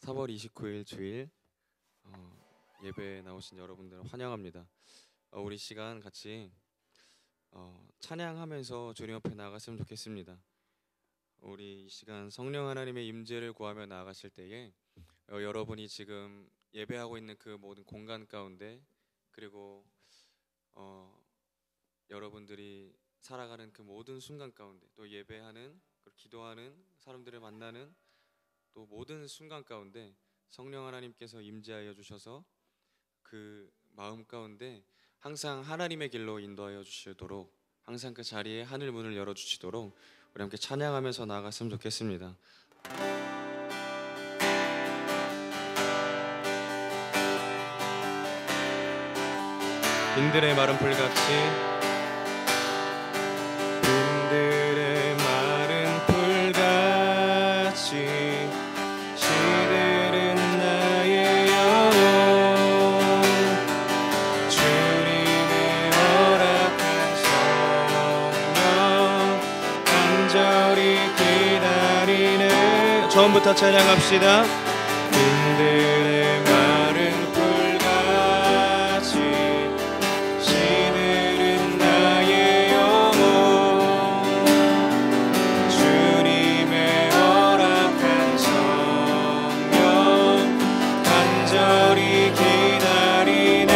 4월 29일 주일 예배에 나오신 여러분들 환영합니다. 우리 시간 같이 찬양하면서 주님 앞에 나아갔으면 좋겠습니다. 우리 이 시간 성령 하나님의 임재를 구하며 나아가실 때에 여러분이 지금 예배하고 있는 그 모든 공간 가운데, 그리고 여러분들이 살아가는 그 모든 순간 가운데, 또 예배하는, 기도하는, 사람들을 만나는 또 모든 순간 가운데 성령 하나님께서 임재하여 주셔서 그 마음 가운데 항상 하나님의 길로 인도하여 주시도록, 항상 그 자리에 하늘 문을 열어주시도록 우리 함께 찬양하면서 나아갔으면 좋겠습니다. 빈들의 마른 풀같이, 빈들의 마른 풀같이 시들은 나의 영혼, 주님의 허락한 성령 간절히 기다리네. 처음부터 찬양합시다. 빈들의 마른 풀같이 시들은 나의 영혼, 주님의 허락한 성령 간절히 기다리네.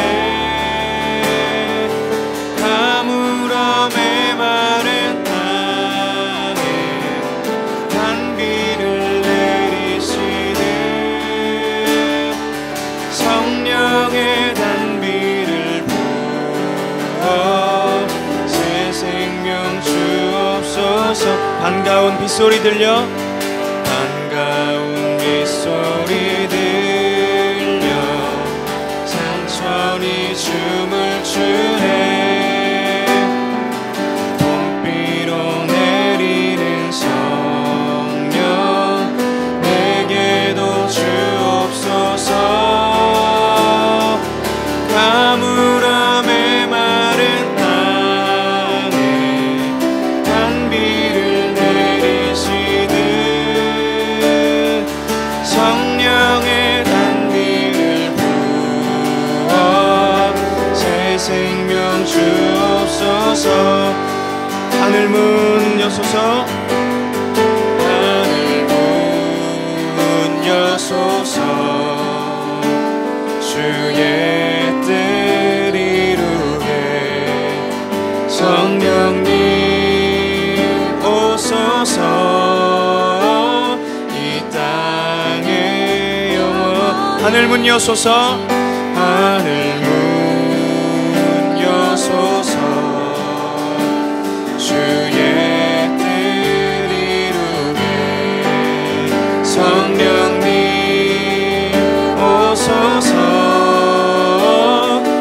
가물어 메마른 땅에 단비를 내리시네. 성령의 단비를 부어 새 생명 주옵소서. 반가운 빗소리 들려, 반가운 빗소리 들려 산천이 춤을 추네. 봄비로 내리는 성령 내게도 주옵소서. 가물어 메마른 땅에 단비를 내리시듯 성령의 단비를 부어 새 생명 주옵소서. 하늘 문 여소서, 하늘 문 여소서. 주의 뜻 이루게 성령님 오소서. 이 땅의 영원 하늘 문 여소서, 하늘 문 여소서. 주의 뜻 이루게 성령님 오소서.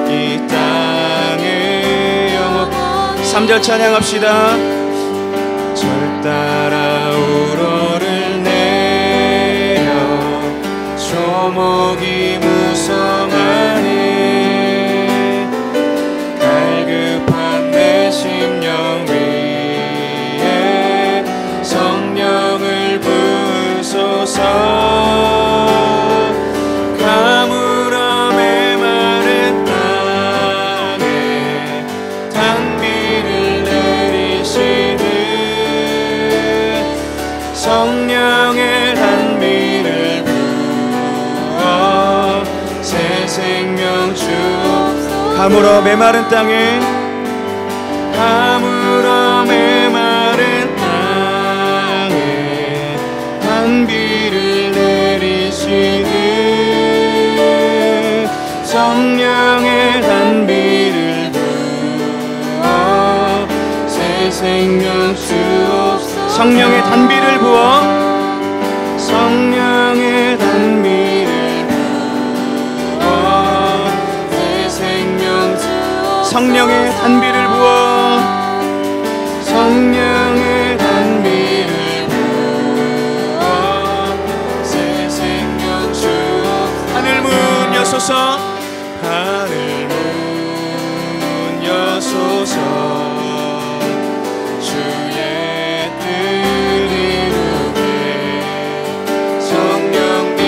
이 땅의 영원 3절 찬양합시다. 절 따라 우러를 내려 조목이 무성하니 갈급한 내 심령 위에 성령을 부으소서. 가물어 메마른 땅에 단비를 내리시듯 성령의 단비를 부어 새 생명 주옵소서. 가물어 메마른 땅에, 가물어 메마른 땅에 단비를 내리시듯 성령의 단비를 부어 새 생명 주옵소서. 성령의 단비를 부어, 성령의 단비를 부어 새 생명 주옵소서. 성령의 단비를 부어, 성령의 단비를 부어 새 생명 주옵소서. 하늘 문 여소서, 하늘 문 여소서. 주의 뜻 이루게 성령님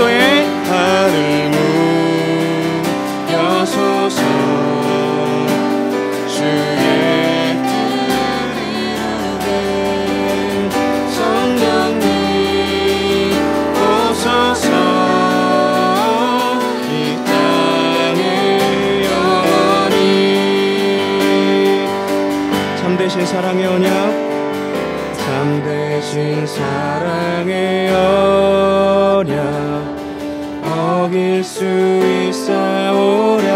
기도해. 하늘 문 여소서 주의 뜻 이루게 성령님 오소서 이 땅에 영원히 참되신 사랑의 언약 참되신 사랑의 언약 어길 수 있사오랴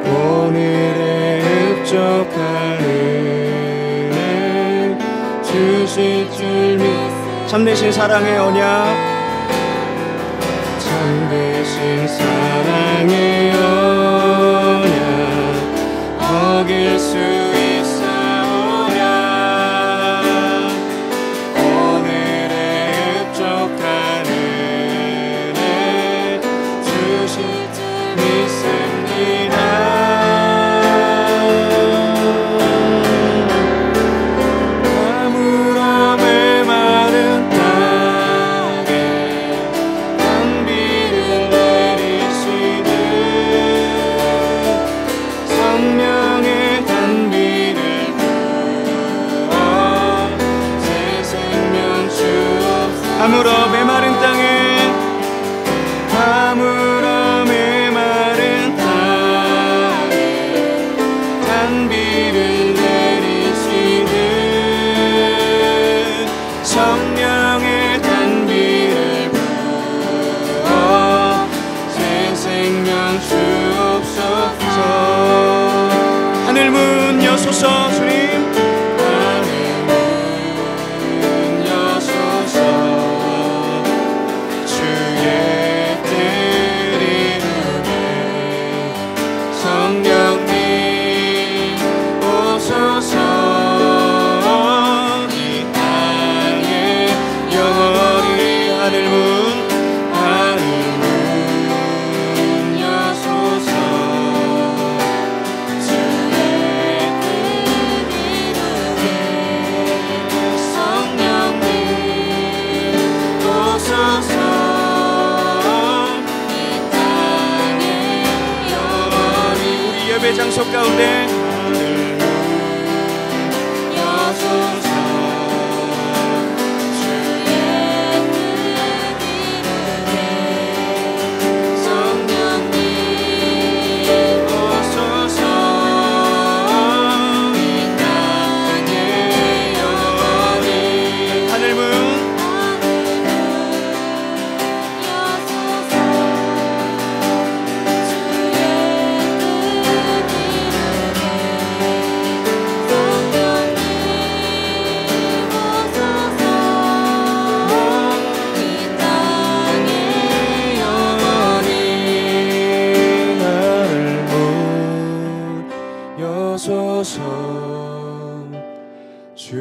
오늘의 흡족한 은혜 주실 줄 믿 참되신 사랑의 언약 참되신 사랑의 언약 어길 수 아무러 메마른 땅에 아무러 메마른 땅에 단비를 내리시듯 성령의 단비를 부어 새 생명 주옵소서 하늘 문 여소서 주님 장소 가운데 여소서 주의 뜻 이루게 성령님 오소서 이 땅에 영원히 하늘 문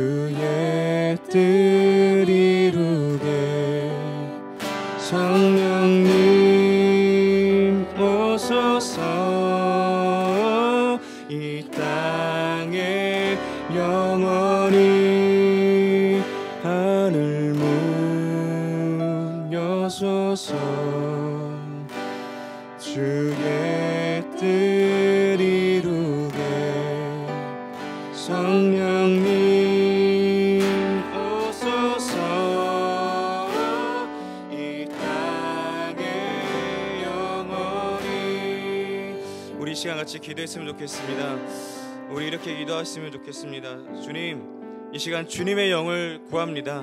주의 뜻 이루게 성령님 오소서 이 땅에 영원히 하늘 문 여소서 주의 뜻 이루게 성령님 오소서 이 땅에 영원히 우리 이 시간 같이 기도했으면 좋겠습니다. 우리 이렇게 기도했으면 좋겠습니다. 주님, 이 시간 주님의 영을 구합니다.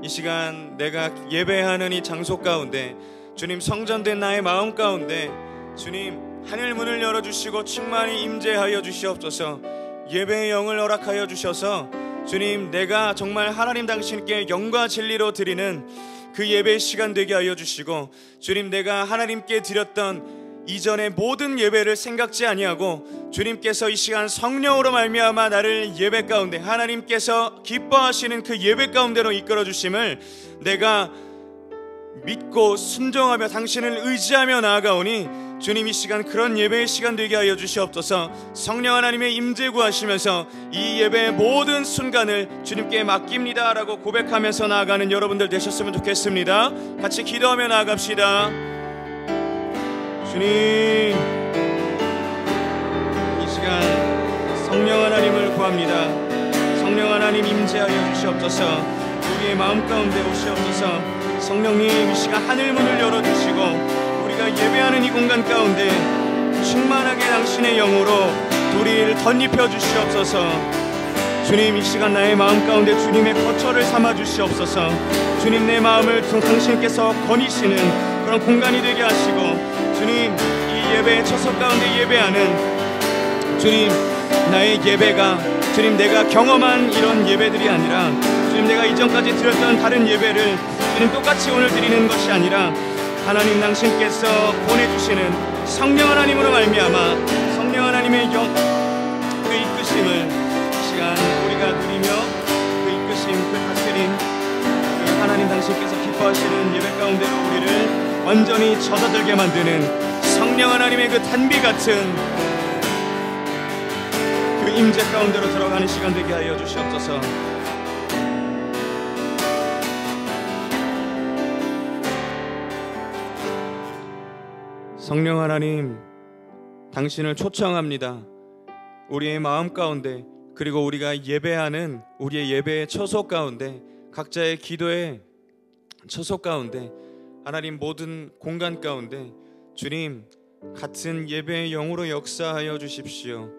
이 시간 내가 예배하는 이 장소 가운데 주님 성전된 나의 마음 가운데 주님 하늘 문을 열어주시고 충만히 임재하여 주시옵소서. 예배의 영을 허락하여 주셔서 주님 내가 정말 하나님 당신께 영과 진리로 드리는 그 예배의 시간 되게 하여 주시고 주님 내가 하나님께 드렸던 이전의 모든 예배를 생각지 아니하고 주님께서 이 시간 성령으로 말미암아 나를 예배 가운데 하나님께서 기뻐하시는 그 예배 가운데로 이끌어 주심을 내가 믿고 순종하며 당신을 의지하며 나아가오니 주님, 이 시간 그런 예배의 시간 되게 하여 주시옵소서. 성령 하나님의 임재 구하시면서 이 예배의 모든 순간을 주님께 맡깁니다 라고 고백하면서 나아가는 여러분들 되셨으면 좋겠습니다. 같이 기도하며 나아갑시다. 주님, 이 시간 성령 하나님을 구합니다. 성령 하나님 임재하여 주시옵소서. 우리의 마음 가운데 오시옵소서. 성령님, 이 시간 하늘 문을 열어주시고 우리가 예배하는 이 공간 가운데 충만하게 당신의 영으로 우리를 덧입혀 주시옵소서. 주님, 이 시간 나의 마음 가운데 주님의 거처를 삼아 주시옵소서. 주님, 내 마음을 당신께서 거니시는 그런 공간이 되게 하시고, 주님, 이 예배의 처석 가운데 예배하는 주님, 나의 예배가 주님 내가 경험한 이런 예배들이 아니라 주님 내가 이전까지 드렸던 다른 예배를 주님 똑같이 오늘 드리는 것이 아니라 하나님 당신께서 보내주시는 성령 하나님으로 말미암아 성령 하나님의 그 이끄심을 시간 우리가 누리며 그 이끄심, 그 다스림, 그 하나님 당신께서 기뻐하시는 예배 가운데로 우리를 완전히 젖어들게 만드는 성령 하나님의 그 단비 같은 그 임재 가운데로 들어가는 시간 되게 하여 주시옵소서. 성령 하나님, 당신을 초청합니다. 우리의 마음 가운데, 그리고 우리가 예배하는 우리의 예배의 처소 가운데, 각자의 기도의 처소 가운데, 하나님 모든 공간 가운데 주님 같은 예배의 영으로 역사하여 주십시오.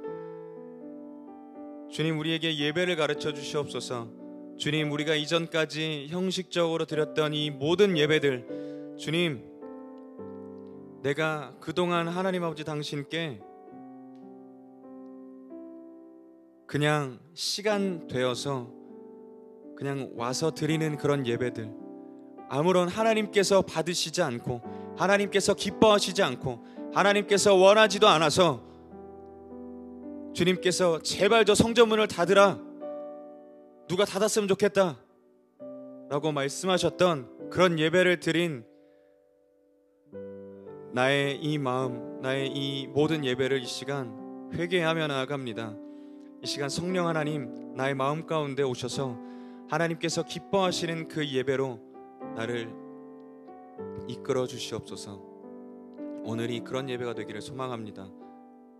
주님, 우리에게 예배를 가르쳐 주시옵소서. 주님, 우리가 이전까지 형식적으로 드렸던 이 모든 예배들, 주님, 내가 그동안 하나님 아버지 당신께 그냥 시간 되어서 그냥 와서 드리는 그런 예배들, 아무런 하나님께서 받으시지 않고 하나님께서 기뻐하시지 않고 하나님께서 원하지도 않아서 주님께서 제발 저 성전문을 닫으라, 누가 닫았으면 좋겠다 라고 말씀하셨던 그런 예배를 드린 나의 이 마음, 나의 이 모든 예배를 이 시간 회개하며 나아갑니다. 이 시간 성령 하나님, 나의 마음 가운데 오셔서 하나님께서 기뻐하시는 그 예배로 나를 이끌어 주시옵소서. 오늘이 그런 예배가 되기를 소망합니다.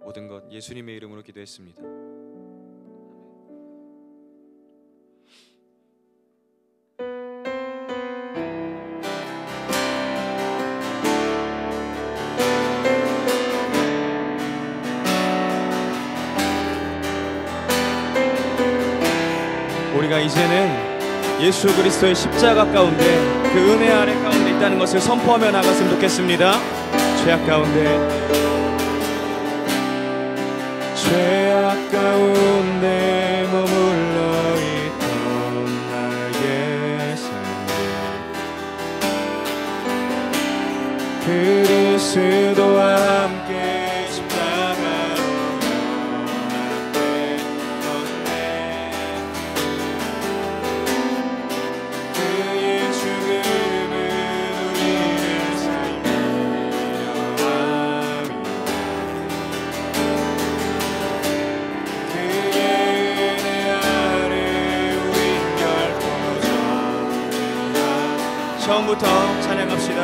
모든 것 예수님의 이름으로 기도했습니다. 우리가 이제는 예수 그리스도의 십자가 가운데 그 은혜 아래 가운데 있다는 것을 선포하며 나갔으면 좋겠습니다. 죄악 가운데 머물러 있던 나의 삶, 그리스도와 함께 십자가로 연합되었네. 그의 죽음은 우리를 살리려 함이라. 그의 은혜 아래 우린 결코 정죄함. 처음부터 찬양합시다.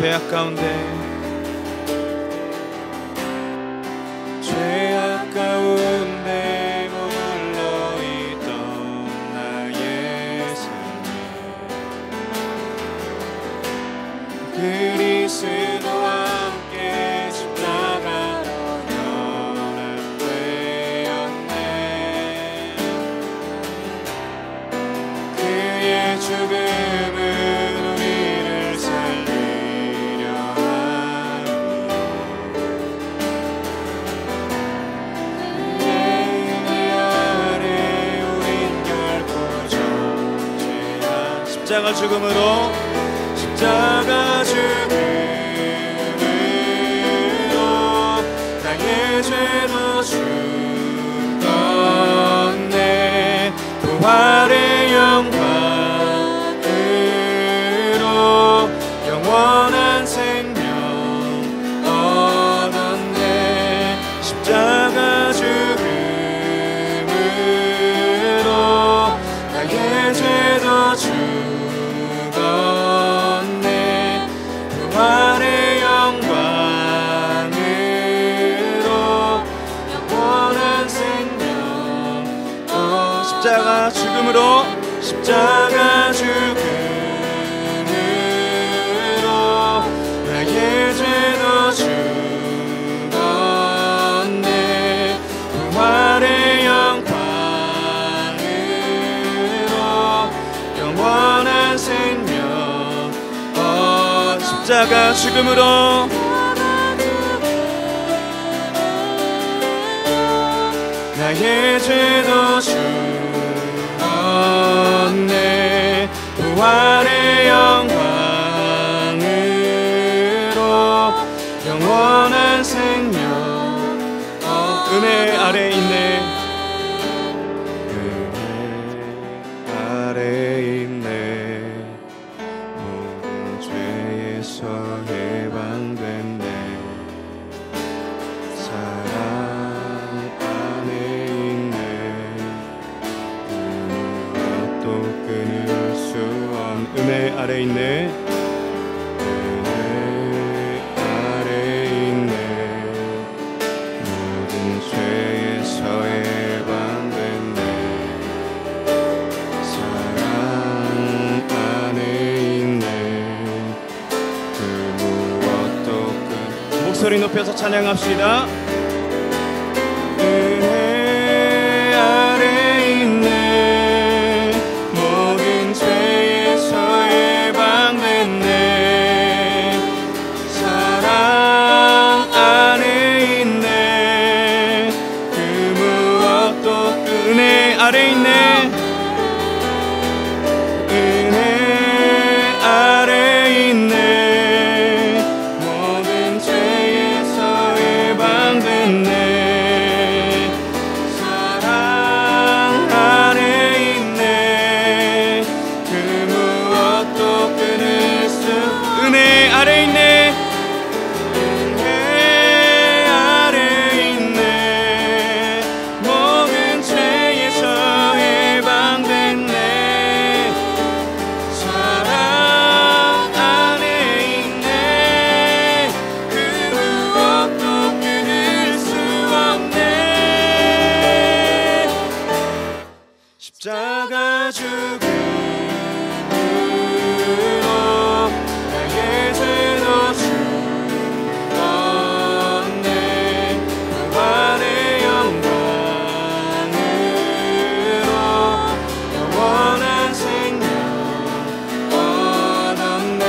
죄악 가운데 머물러 있던 나의 삶에 그리스도와 함께 십자가로 연합되었네. 그의 죽음은 우리를 살리려 하니 그의 은혜 아래 우린 결코 존재한 십자가 죽음으로 나의 죄도 죽었네. 부활의 영광으로 영원한 생명 얻었네. 십자가 죽음으로 나의 죄도 죽었네. 부활의 영광으로 영원한 생명 십자가 죽음으로 나의 죄도 죽었네. 부활의 영광으로 영원한 생명 십자가 죽음으로 나의 죄도 죽었네. 부활의 영광으로 영원한 생명 은혜 아래 있네. 은혜 아래 있네. 모든 죄에서 해방됐네. 사랑 안에 있네. 무엇도 끊을 수 없는 은혜 아래 있네. 은혜 아래 있네. 모든 죄에서 해방됐네. 사랑 안에 있네. 그 무엇도 목소리 높여서 찬양합시다. 은혜 아래 있네. 모든 죄에서 해방됐네. 사랑 안에 있네. 그 무엇도 은혜 아래 있네. 은혜 아래 있네. 모든 죄에서 해방됐네. 사랑 안에 있네. 그 무엇도 끊을 수 은혜 아래 있네. 은혜 아래 있네. 모든 죄에서 해방됐네. 사랑 안에 있네. 그 무엇도 끊을 수 없네. 십자가 죽음으로 나의 죄도 죽었네. 부활의 영광으로 영원한 생명 얻었네.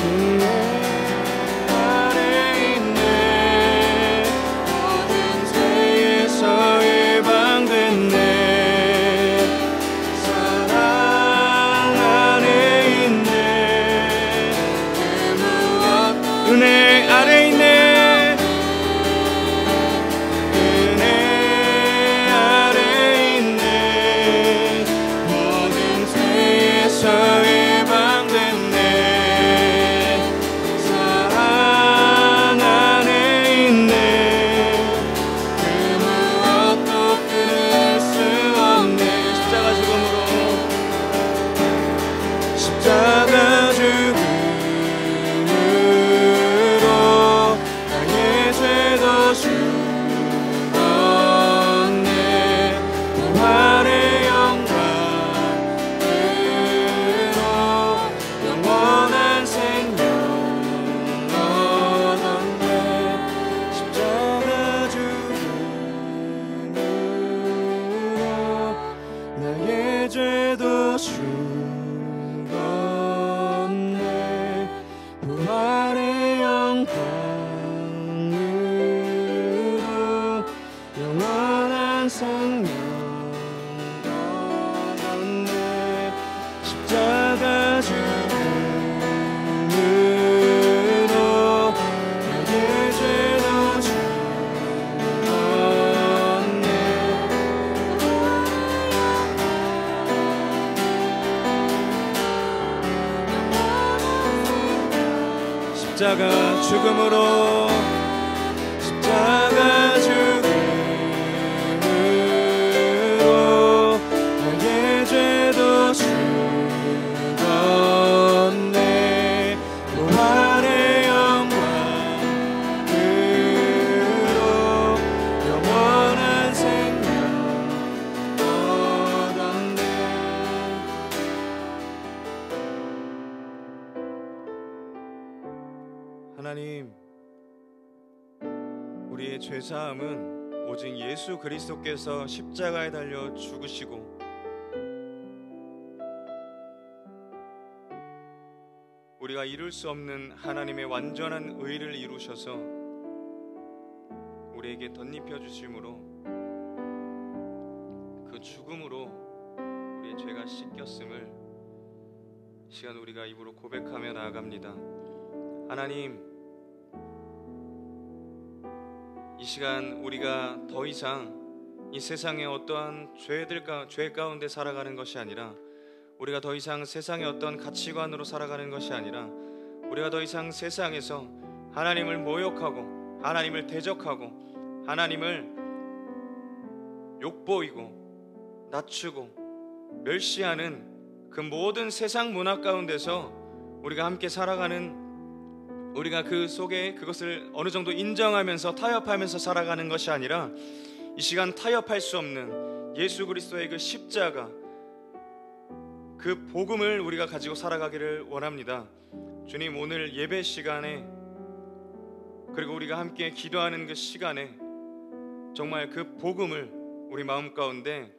은혜 아래 있네. 모든 죄에서 해방됐네. 생명 얻었네. 십자가 죽음으로 나의 죄도 죽었네. 십자가 죽음으로 십자가 죽음으로 나의 죄도 죽었네. 부활의 영광으로 영원한 생명 얻었네. 하나님, 우리의 죄사함은 오직 예수 그리스도께서 십자가에 달려 죽으시고 우리가 이룰 수 없는 하나님의 완전한 의를 이루셔서 우리에게 덧입혀 주심으로 그 죽음으로 우리의 죄가 씻겼음을 이 시간 우리가 입으로 고백하며 나아갑니다. 하나님, 이 시간 우리가 더 이상 이 세상의 어떠한 죄 가운데 살아가는 것이 아니라, 우리가 더 이상 세상의 어떤 가치관으로 살아가는 것이 아니라, 우리가 더 이상 세상에서 하나님을 모욕하고 하나님을 대적하고 하나님을 욕보이고 낮추고 멸시하는 그 모든 세상 문화 가운데서 우리가 함께 살아가는, 우리가 그 속에 그것을 어느 정도 인정하면서 타협하면서 살아가는 것이 아니라, 이 시간 타협할 수 없는 예수 그리스도의 그 십자가, 그 복음을 우리가 가지고 살아가기를 원합니다. 주님, 오늘 예배 시간에 그리고 우리가 함께 기도하는 그 시간에 정말 그 복음을 우리 마음 가운데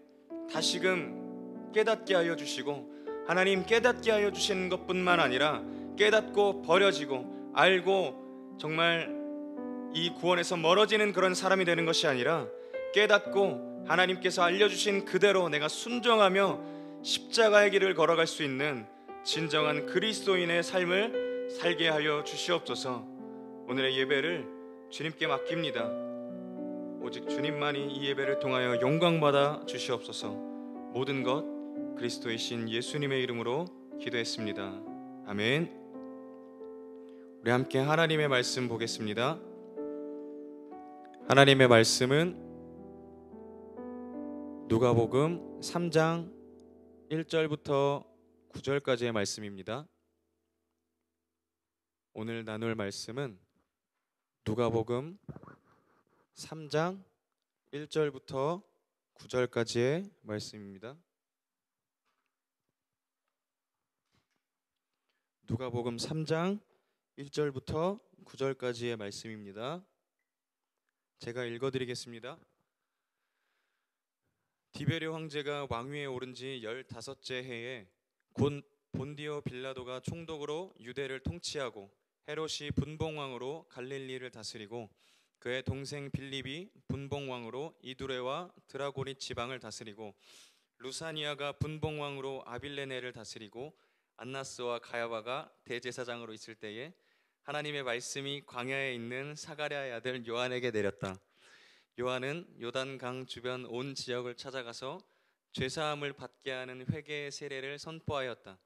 다시금 깨닫게 하여 주시고, 하나님 깨닫게 하여 주시는 것뿐만 아니라 깨닫고 버려지고 알고 정말 이 구원에서 멀어지는 그런 사람이 되는 것이 아니라, 깨닫고 하나님께서 알려주신 그대로 내가 순종하며 십자가의 길을 걸어갈 수 있는 진정한 그리스도인의 삶을 살게 하여 주시옵소서. 오늘의 예배를 주님께 맡깁니다. 오직 주님만이 이 예배를 통하여 영광받아 주시옵소서. 모든 것 그리스도의 신 예수님의 이름으로 기도했습니다. 아멘. 우리 함께 하나님의 말씀 보겠습니다. 하나님의 말씀은 누가복음 3장 1절부터 9절까지의 말씀입니다. 오늘 나눌 말씀은 누가복음 3장 1절부터 9절까지의 말씀입니다. 누가복음 3장 1절부터 9절까지의 말씀입니다. 제가 읽어드리겠습니다. 디베르 황제가 왕위에 오른 지 15째 해에 곧 본디오 빌라도가 총독으로 유대를 통치하고 헤롯이 분봉왕으로 갈릴리를 다스리고 그의 동생 빌립이 분봉왕으로 이두레와 드라고니 지방을 다스리고 루사니아가 분봉왕으로 아빌레네를 다스리고 안나스와 가야바가 대제사장으로 있을 때에 하나님의 말씀이 광야에 있는 사가랴의 아들 요한에게 내렸다. 요한은 요단강 주변 온 지역을 찾아가서 죄사함을 받게 하는 회개의 세례를 선포하였다.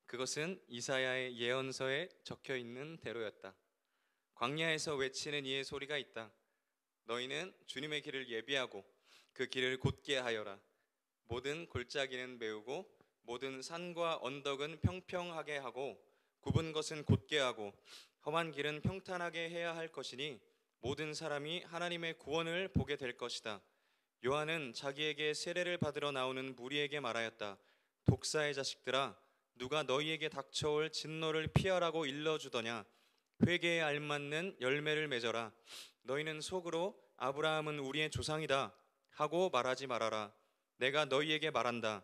그것은 이사야의 예언서에 적혀 있는 대로였다. 광야에서 외치는 이의 소리가 있다. 너희는 주님의 길을 예비하고 그 길을 곧게 하여라. 모든 골짜기는 메우고 모든 산과 언덕은 평평하게 하고 굽은 것은 곧게 하고 험한 길은 평탄하게 해야 할 것이니 모든 사람이 하나님의 구원을 보게 될 것이다. 요한은 자기에게 세례를 받으러 나오는 무리에게 말하였다. 독사의 자식들아, 누가 너희에게 닥쳐올 진노를 피하라고 일러주더냐. 회개에 알맞는 열매를 맺어라. 너희는 속으로 아브라함은 우리의 조상이다 하고 말하지 말아라. 내가 너희에게 말한다.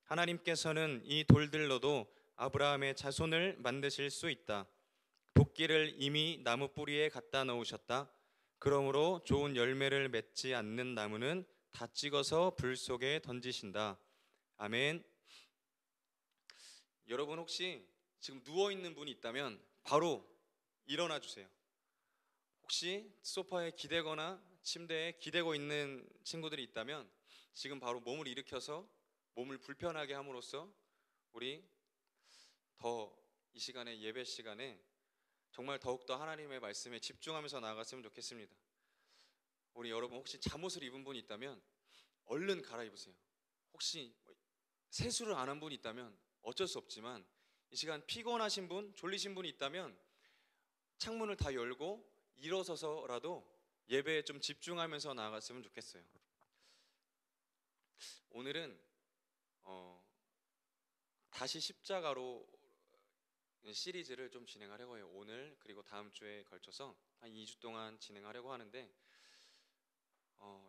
하나님께서는 이 돌들로도 아브라함의 자손을 만드실 수 있다. 도끼를 이미 나무 뿌리에 갖다 넣으셨다. 그러므로 좋은 열매를 맺지 않는 나무는 다 찍어서 불 속에 던지신다. 아멘. 여러분 혹시 지금 누워 있는 분이 있다면 바로 일어나 주세요. 혹시 소파에 기대거나 침대에 기대고 있는 친구들이 있다면 지금 바로 몸을 일으켜서 몸을 불편하게 함으로써 우리 더 이 시간에, 예배 시간에 정말 더욱더 하나님의 말씀에 집중하면서 나아갔으면 좋겠습니다. 우리 여러분 혹시 잠옷을 입은 분이 있다면 얼른 갈아입으세요. 혹시 세수를 안 한 분이 있다면 어쩔 수 없지만 이 시간 피곤하신 분, 졸리신 분이 있다면 창문을 다 열고 일어서서라도 예배에 좀 집중하면서 나아갔으면 좋겠어요. 오늘은 다시 십자가로 시리즈를 좀 진행하려고 해요. 오늘 그리고 다음 주에 걸쳐서 한 2주 동안 진행하려고 하는데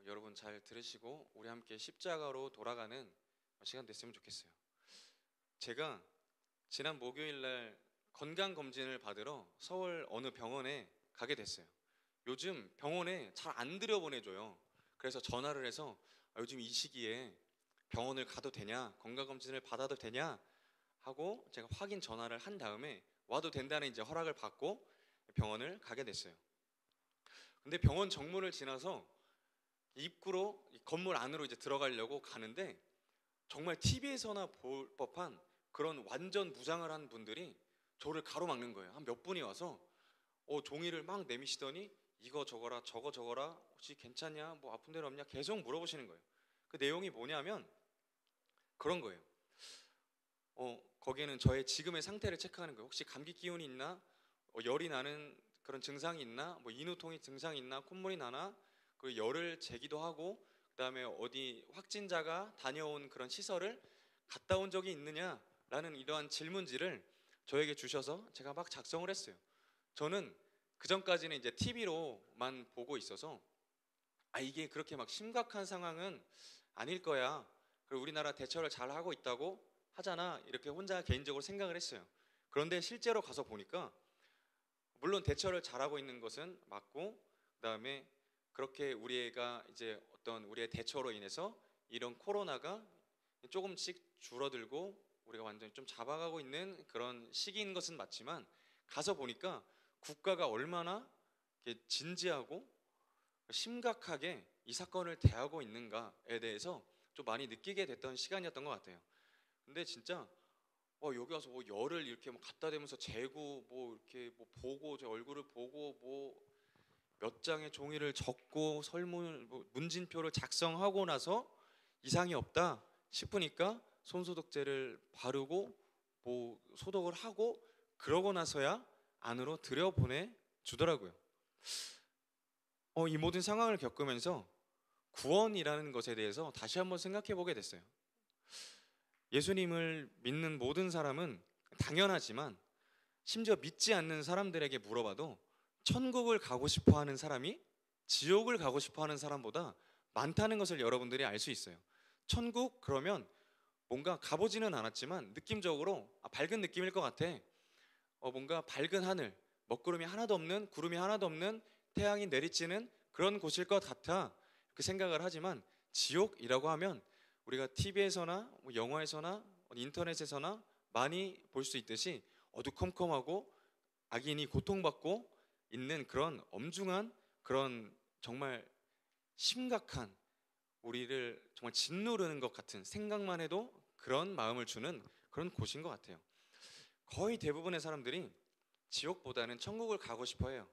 여러분 잘 들으시고 우리 함께 십자가로 돌아가는 시간 됐으면 좋겠어요. 제가 지난 목요일 날 건강검진을 받으러 서울 어느 병원에 가게 됐어요. 요즘 병원에 잘 안 들여보내줘요. 그래서 전화를 해서 요즘 이 시기에 병원을 가도 되냐, 건강검진을 받아도 되냐 하고 제가 확인 전화를 한 다음에 와도 된다는 이제 허락을 받고 병원을 가게 됐어요. 근데 병원 정문을 지나서 입구로 건물 안으로 이제 들어가려고 가는데 정말 TV에서나 볼 법한 그런 완전 무장을 한 분들이 저를 가로막는 거예요. 한 몇 분이 와서 종이를 막 내미시더니 이거 적어라 저거 적어라 혹시 괜찮냐 뭐 아픈 데는 없냐 계속 물어보시는 거예요. 그 내용이 뭐냐면 그런 거예요. 거기에는 저의 지금의 상태를 체크하는 거예요. 혹시 감기 기운이 있나, 열이 나는 그런 증상이 있나, 뭐 인후통이 증상이 있나, 콧물이 나나, 그 열을 재기도 하고, 그다음에 어디 확진자가 다녀온 그런 시설을 갔다 온 적이 있느냐라는 이러한 질문지를 저에게 주셔서 제가 막 작성을 했어요. 저는 그 전까지는 이제 TV로만 보고 있어서 이게 그렇게 막 심각한 상황은 아닐 거야. 그리고 우리나라 대처를 잘 하고 있다고 하잖아. 이렇게 혼자 개인적으로 생각을 했어요. 그런데 실제로 가서 보니까 물론 대처를 잘하고 있는 것은 맞고 그다음에 그렇게 우리가 이제 어떤 우리의 대처로 인해서 이런 코로나가 조금씩 줄어들고 우리가 완전히 좀 잡아가고 있는 그런 시기인 것은 맞지만 가서 보니까 국가가 얼마나 진지하고 심각하게 이 사건을 대하고 있는가에 대해서 좀 많이 느끼게 됐던 시간이었던 것 같아요. 근데 진짜 여기 와서 뭐 열을 이렇게 뭐 갖다 대면서 재고 뭐 이렇게 뭐 보고 제 얼굴을 보고 뭐 몇 장의 종이를 적고 설문 문진표를 작성하고 나서 이상이 없다 싶으니까 손소독제를 바르고 뭐 소독을 하고 그러고 나서야 안으로 들여보내 주더라고요. 이 모든 상황을 겪으면서 구원이라는 것에 대해서 다시 한번 생각해 보게 됐어요. 예수님을 믿는 모든 사람은 당연하지만 심지어 믿지 않는 사람들에게 물어봐도 천국을 가고 싶어 하는 사람이 지옥을 가고 싶어 하는 사람보다 많다는 것을 여러분들이 알 수 있어요. 천국 그러면 뭔가 가보지는 않았지만 느낌적으로 밝은 느낌일 것 같아. 뭔가 밝은 하늘, 먹구름이 하나도 없는, 구름이 하나도 없는, 태양이 내리쬐는 그런 곳일 것 같아. 그 생각을 하지만 지옥이라고 하면 우리가 TV에서나 영화에서나 인터넷에서나 많이 볼 수 있듯이 어두컴컴하고 악인이 고통받고 있는 그런 엄중한 그런 정말 심각한 우리를 정말 짓누르는 것 같은 생각만 해도 그런 마음을 주는 그런 곳인 것 같아요. 거의 대부분의 사람들이 지옥보다는 천국을 가고 싶어 해요.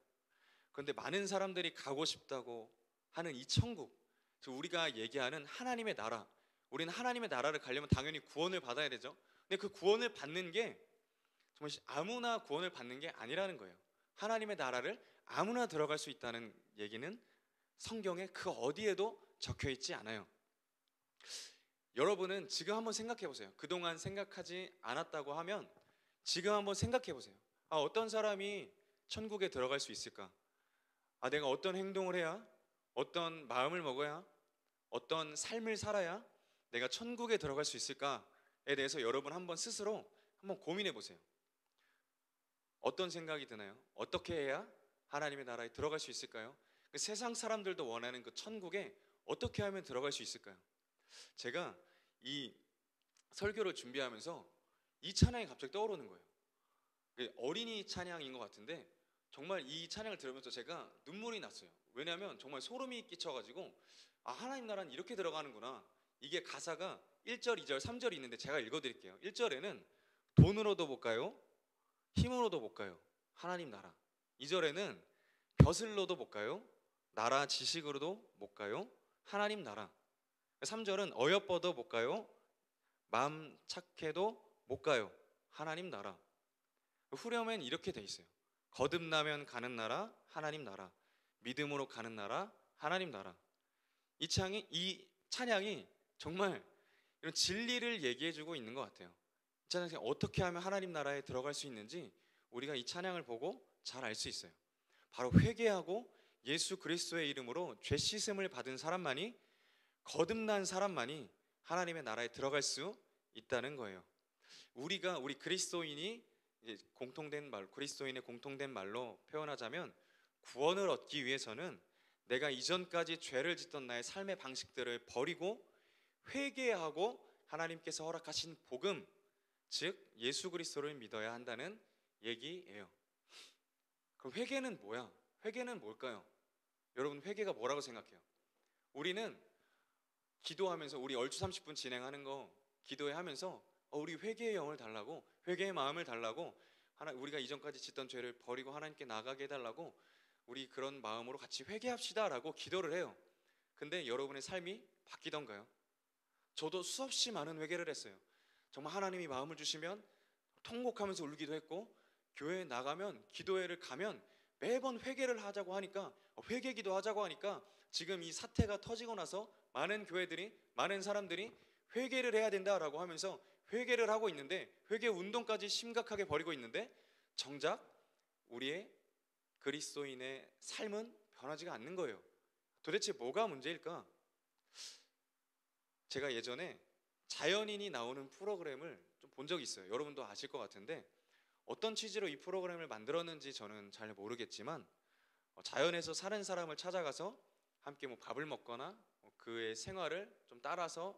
그런데 많은 사람들이 가고 싶다고 하는 이 천국, 즉 우리가 얘기하는 하나님의 나라, 우리는 하나님의 나라를 가려면 당연히 구원을 받아야 되죠. 근데 그 구원을 받는 게 정말 아무나 구원을 받는 게 아니라는 거예요. 하나님의 나라를 아무나 들어갈 수 있다는 얘기는 성경에 그 어디에도 적혀 있지 않아요. 여러분은 지금 한번 생각해 보세요. 그동안 생각하지 않았다고 하면 지금 한번 생각해 보세요. 어떤 사람이 천국에 들어갈 수 있을까? 내가 어떤 행동을 해야, 어떤 마음을 먹어야, 어떤 삶을 살아야 내가 천국에 들어갈 수 있을까에 대해서 여러분 한번 스스로 한번 고민해 보세요. 어떤 생각이 드나요? 어떻게 해야 하나님의 나라에 들어갈 수 있을까요? 그 세상 사람들도 원하는 그 천국에 어떻게 하면 들어갈 수 있을까요? 제가 이 설교를 준비하면서 이 찬양이 갑자기 떠오르는 거예요. 어린이 찬양인 것 같은데 정말 이 찬양을 들으면서 제가 눈물이 났어요. 왜냐하면 정말 소름이 끼쳐가지고 아, 하나님 나라는 이렇게 들어가는구나. 이게 가사가 1절, 2절, 3절이 있는데 제가 읽어드릴게요. 1절에는 돈으로도 못 가요, 힘으로도 못 가요, 하나님 나라. 2절에는 벼슬로도 못 가요, 나라 지식으로도 못 가요, 하나님 나라. 3절은 어여뻐도 못 가요, 마음 착해도 못 가요, 하나님 나라. 후렴엔 이렇게 돼 있어요. 거듭나면 가는 나라, 하나님 나라. 믿음으로 가는 나라, 하나님 나라. 이 찬양이 정말 이런 진리를 얘기해주고 있는 것 같아요. 이 찬양이 어떻게 하면 하나님 나라에 들어갈 수 있는지 우리가 이 찬양을 보고 잘 알 수 있어요. 바로 회개하고 예수 그리스도의 이름으로 죄 씻음을 받은 사람만이, 거듭난 사람만이 하나님의 나라에 들어갈 수 있다는 거예요. 우리 그리스도인이 그리스도인의 공통된 말로 표현하자면 구원을 얻기 위해서는 내가 이전까지 죄를 짓던 나의 삶의 방식들을 버리고 회개하고 하나님께서 허락하신 복음, 즉 예수 그리스도를 믿어야 한다는 얘기예요. 그럼 회개는 뭐야? 회개는 뭘까요? 여러분, 회개가 뭐라고 생각해요? 우리는 기도하면서, 우리 얼추 30분 진행하는 거 기도회 하면서 우리 회개의 영을 달라고, 회개의 마음을 달라고, 우리가 이전까지 짓던 죄를 버리고 하나님께 나가게 해달라고, 우리 그런 마음으로 같이 회개합시다 라고 기도를 해요. 근데 여러분의 삶이 바뀌던가요? 저도 수없이 많은 회개를 했어요. 정말 하나님이 마음을 주시면 통곡하면서 울기도 했고, 교회에 나가면, 기도회를 가면 매번 회개를 하자고 하니까, 회개기도 하자고 하니까 지금 이 사태가 터지고 나서 많은 교회들이, 많은 사람들이 회개를 해야 된다라고 하면서 회개를 하고 있는데, 회개 운동까지 심각하게 벌이고 있는데 정작 우리의 그리스도인의 삶은 변하지가 않는 거예요. 도대체 뭐가 문제일까? 제가 예전에 자연인이 나오는 프로그램을 좀 본 적이 있어요. 여러분도 아실 것 같은데, 어떤 취지로 이 프로그램을 만들었는지 저는 잘 모르겠지만 자연에서 사는 사람을 찾아가서 함께 밥을 먹거나 그의 생활을 좀 따라서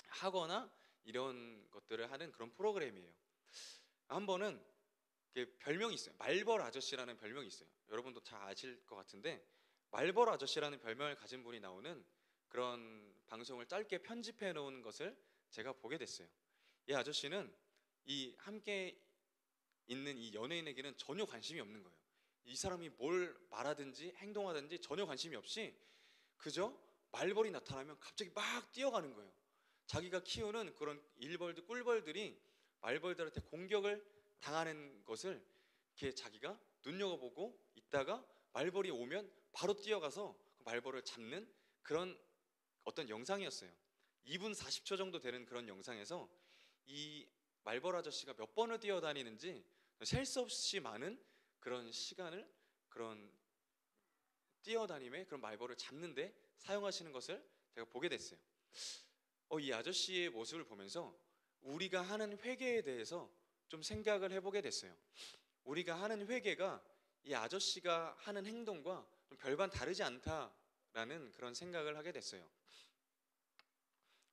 하거나 이런 것들을 하는 그런 프로그램이에요. 한 번은 별명이 있어요. 말벌 아저씨라는 별명이 있어요. 여러분도 잘 아실 것 같은데, 말벌 아저씨라는 별명을 가진 분이 나오는 그런 방송을 짧게 편집해 놓은 것을 제가 보게 됐어요. 이 아저씨는 이 함께 있는 이 연예인에게는 전혀 관심이 없는 거예요. 이 사람이 뭘 말하든지 행동하든지 전혀 관심이 없이 그저 말벌이 나타나면 갑자기 막 뛰어가는 거예요. 자기가 키우는 그런 일벌들, 꿀벌들이 말벌들한테 공격을 당하는 것을 이렇게 자기가 눈여겨보고 있다가 말벌이 오면 바로 뛰어가서 말벌을 잡는 그런 어떤 영상이었어요. 2분 40초 정도 되는 그런 영상에서 이 말벌 아저씨가 몇 번을 뛰어다니는지 셀 수 없이 많은 그런 시간을 그런 뛰어다님에 그런 말벌을 잡는데 사용하시는 것을 제가 보게 됐어요. 이 아저씨의 모습을 보면서 우리가 하는 회개에 대해서 좀 생각을 해보게 됐어요. 우리가 하는 회개가 이 아저씨가 하는 행동과 좀 별반 다르지 않다라는 그런 생각을 하게 됐어요.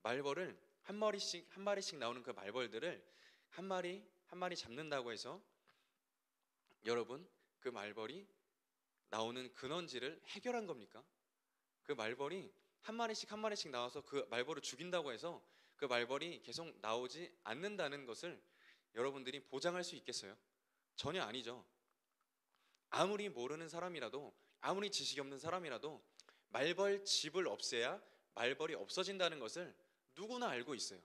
말벌을 한 마리씩 나오는 그 말벌들을 한 마리 잡는다고 해서 여러분, 그 말벌이 나오는 근원지를 해결한 겁니까? 그 말벌이 한 마리씩 나와서 그 말벌을 죽인다고 해서 그 말벌이 계속 나오지 않는다는 것을 여러분들이 보장할 수 있겠어요? 전혀 아니죠. 아무리 모르는 사람이라도, 아무리 지식이 없는 사람이라도 말벌 집을 없애야 말벌이 없어진다는 것을 누구나 알고 있어요.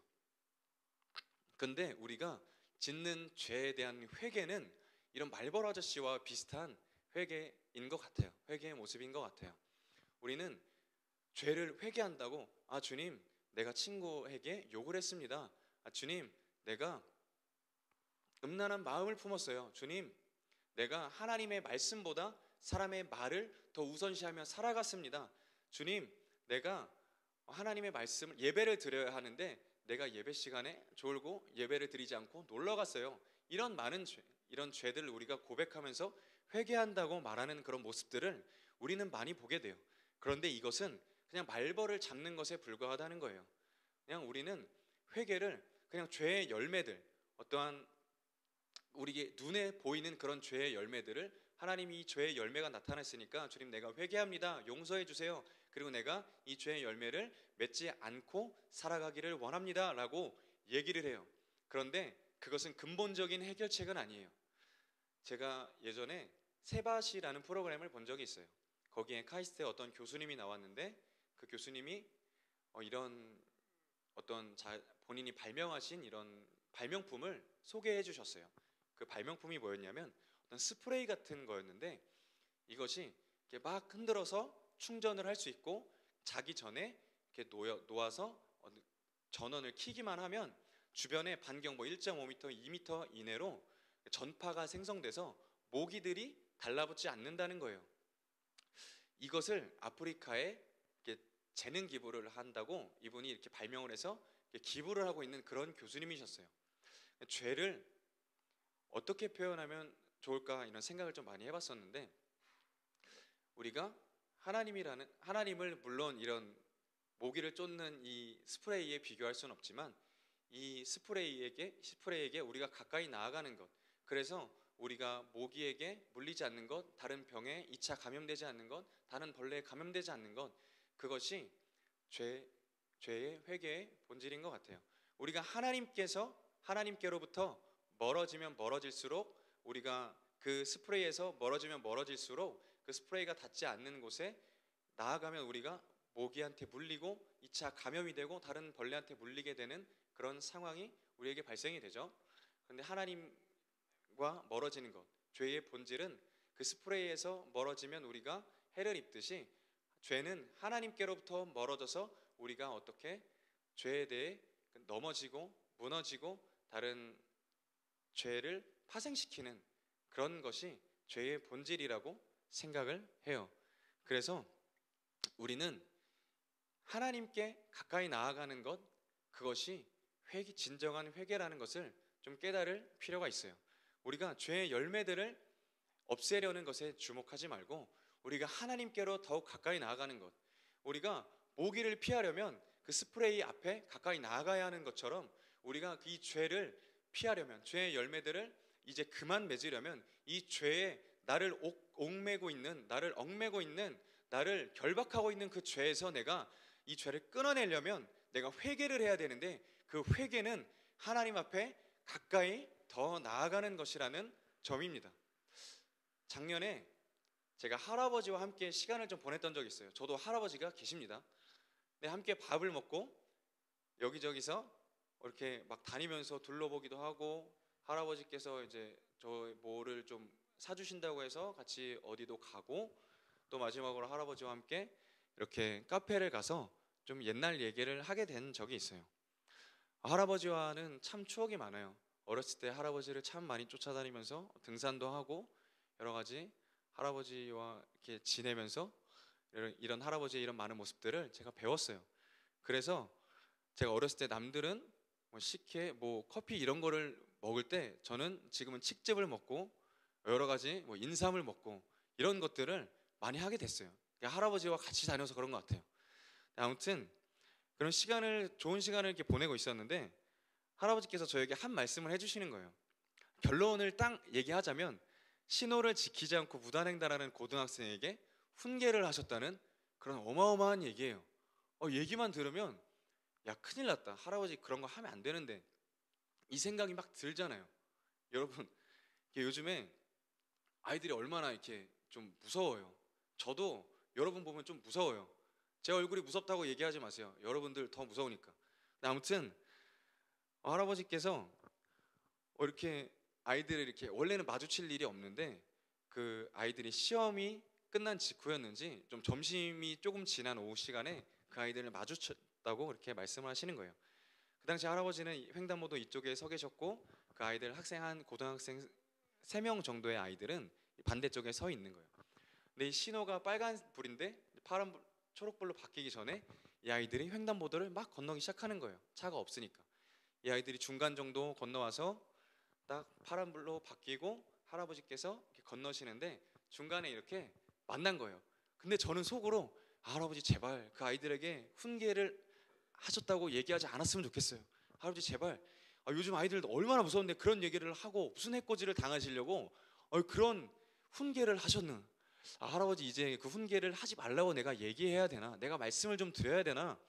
근데 우리가 짓는 죄에 대한 회개는 이런 말벌 아저씨와 비슷한 회개인 것 같아요. 회개의 모습인 것 같아요. 우리는 죄를 회개한다고, 주님, 내가 친구에게 욕을 했습니다. 주님, 내가 음란한 마음을 품었어요. 주님, 내가 하나님의 말씀보다 사람의 말을 더 우선시하며 살아갔습니다. 주님, 내가 하나님의 말씀을, 예배를 드려야 하는데 내가 예배 시간에 졸고 예배를 드리지 않고 놀러 갔어요. 이런 많은 죄, 이런 죄들을 우리가 고백하면서 회개한다고 말하는 그런 모습들을 우리는 많이 보게 돼요. 그런데 이것은 그냥 말벌을 잡는 것에 불과하다는 거예요. 그냥 우리는 회개를 그냥 죄의 열매들, 어떠한 우리 눈에 보이는 그런 죄의 열매들을 하나님이 이 죄의 열매가 나타났으니까 주님 내가 회개합니다. 용서해 주세요. 그리고 내가 이 죄의 열매를 맺지 않고 살아가기를 원합니다. 라고 얘기를 해요. 그런데 그것은 근본적인 해결책은 아니에요. 제가 예전에 세바시라는 프로그램을 본 적이 있어요. 거기에 카이스트의 어떤 교수님이 나왔는데 그 교수님이 이런 어떤 본인이 발명하신 이런 발명품을 소개해 주셨어요. 그 발명품이 뭐였냐면 어떤 스프레이 같은 거였는데 이것이 이렇게 막 흔들어서 충전을 할 수 있고 자기 전에 이렇게 놓아서 전원을 켜기만 하면 주변에 반경 1.5m, 2m 이내로 전파가 생성돼서 모기들이 달라붙지 않는다는 거예요. 이것을 아프리카에 이렇게 재능 기부를 한다고 이분이 이렇게 발명을 해서 기부를 하고 있는 그런 교수님이셨어요. 죄를 어떻게 표현하면 좋을까 이런 생각을 좀 많이 해봤었는데 우리가 하나님을 물론 이런 모기를 쫓는 이 스프레이에 비교할 수는 없지만 이 스프레이에게 우리가 가까이 나아가는 것, 그래서 우리가 모기에게 물리지 않는 것, 다른 병에 2차 감염되지 않는 것, 다른 벌레에 감염되지 않는 것, 그것이 죄의 회개의 본질인 것 같아요. 우리가 하나님께로부터 멀어지면 멀어질수록 우리가 그 스프레이에서 멀어지면 멀어질수록 그 스프레이가 닿지 않는 곳에 나아가면 우리가 모기한테 물리고 2차 감염이 되고 다른 벌레한테 물리게 되는 그런 상황이 우리에게 발생이 되죠. 그런데 하나님과 멀어지는 것, 죄의 본질은 그 스프레이에서 멀어지면 우리가 해를 입듯이 죄는 하나님께로부터 멀어져서 우리가 어떻게 죄에 대해 넘어지고 무너지고 다른 죄를 파생시키는 그런 것이 죄의 본질이라고 생각을 해요. 그래서 우리는 하나님께 가까이 나아가는 것, 그것이 진정한 회개라는 것을 좀 깨달을 필요가 있어요. 우리가 죄의 열매들을 없애려는 것에 주목하지 말고 우리가 하나님께로 더욱 가까이 나아가는 것, 우리가 모기를 피하려면 그 스프레이 앞에 가까이 나아가야 하는 것처럼 우리가 이 죄를 피하려면, 죄의 열매들을 이제 그만 맺으려면 이 죄에 나를 얽매고 있는, 나를 결박하고 있는 그 죄에서 내가 이 죄를 끊어내려면 내가 회개를 해야 되는데 그 회개는 하나님 앞에 가까이 더 나아가는 것이라는 점입니다. 작년에 제가 할아버지와 함께 시간을 좀 보냈던 적이 있어요. 저도 할아버지가 계십니다. 근데 함께 밥을 먹고 여기저기서 이렇게 막 다니면서 둘러보기도 하고 할아버지께서 이제 저 뭐를 좀 사주신다고 해서 같이 어디도 가고 또 마지막으로 할아버지와 함께 이렇게 카페를 가서 좀 옛날 얘기를 하게 된 적이 있어요. 할아버지와는 참 추억이 많아요. 어렸을 때 할아버지를 참 많이 쫓아다니면서 등산도 하고 여러 가지 할아버지와 이렇게 지내면서 이런 할아버지의 이런 많은 모습들을 제가 배웠어요. 그래서 제가 어렸을 때 남들은 뭐 식혜, 뭐 커피 이런 거를 먹을 때 저는 지금은 칡즙을 먹고 여러 가지 뭐 인삼을 먹고 이런 것들을 많이 하게 됐어요. 할아버지와 같이 다녀서 그런 것 같아요. 아무튼 그런 좋은 시간을 이렇게 보내고 있었는데 할아버지께서 저에게 한 말씀을 해주시는 거예요. 결론을 딱 얘기하자면 신호를 지키지 않고 무단횡단하는 고등학생에게 훈계를 하셨다는 그런 어마어마한 얘기예요. 얘기만 들으면 야 큰일 났다, 할아버지 그런 거 하면 안 되는데 이 생각이 막 들잖아요. 여러분 요즘에 아이들이 얼마나 이렇게 좀 무서워요. 저도 여러분 보면 좀 무서워요. 제 얼굴이 무섭다고 얘기하지 마세요. 여러분들 더 무서우니까. 아무튼 할아버지께서 이렇게 아이들을 이렇게 원래는 마주칠 일이 없는데 그 아이들이 시험이 끝난 직후였는지 좀 점심이 조금 지난 오후 시간에 그 아이들을 마주쳤다고 그렇게 말씀을 하시는 거예요. 그 당시 할아버지는 횡단보도 이쪽에 서 계셨고 그 아이들 고등학생 3명 정도의 아이들은 반대쪽에 서 있는 거예요. 근데 이 신호가 빨간 불인데 초록불로 바뀌기 전에 이 아이들이 횡단보도를 막 건너기 시작하는 거예요. 차가 없으니까. 이 아이들이 중간 정도 건너와서 딱 파란불로 바뀌고 할아버지께서 이렇게 건너시는데 중간에 이렇게 만난 거예요. 근데 저는 속으로 할아버지 제발 그 아이들에게 훈계를 하셨다고 얘기하지 않았으면 좋겠어요. 할아버지 제발 요즘 아이들 얼마나 무서운데 그런 얘기를 하고 무슨 해코지를 당하시려고 그런 훈계를 하셨는. 할아버지 이제 그 훈계를 하지 말라고 내가 얘기해야 되나, 내가 말씀을 좀 드려야 되나,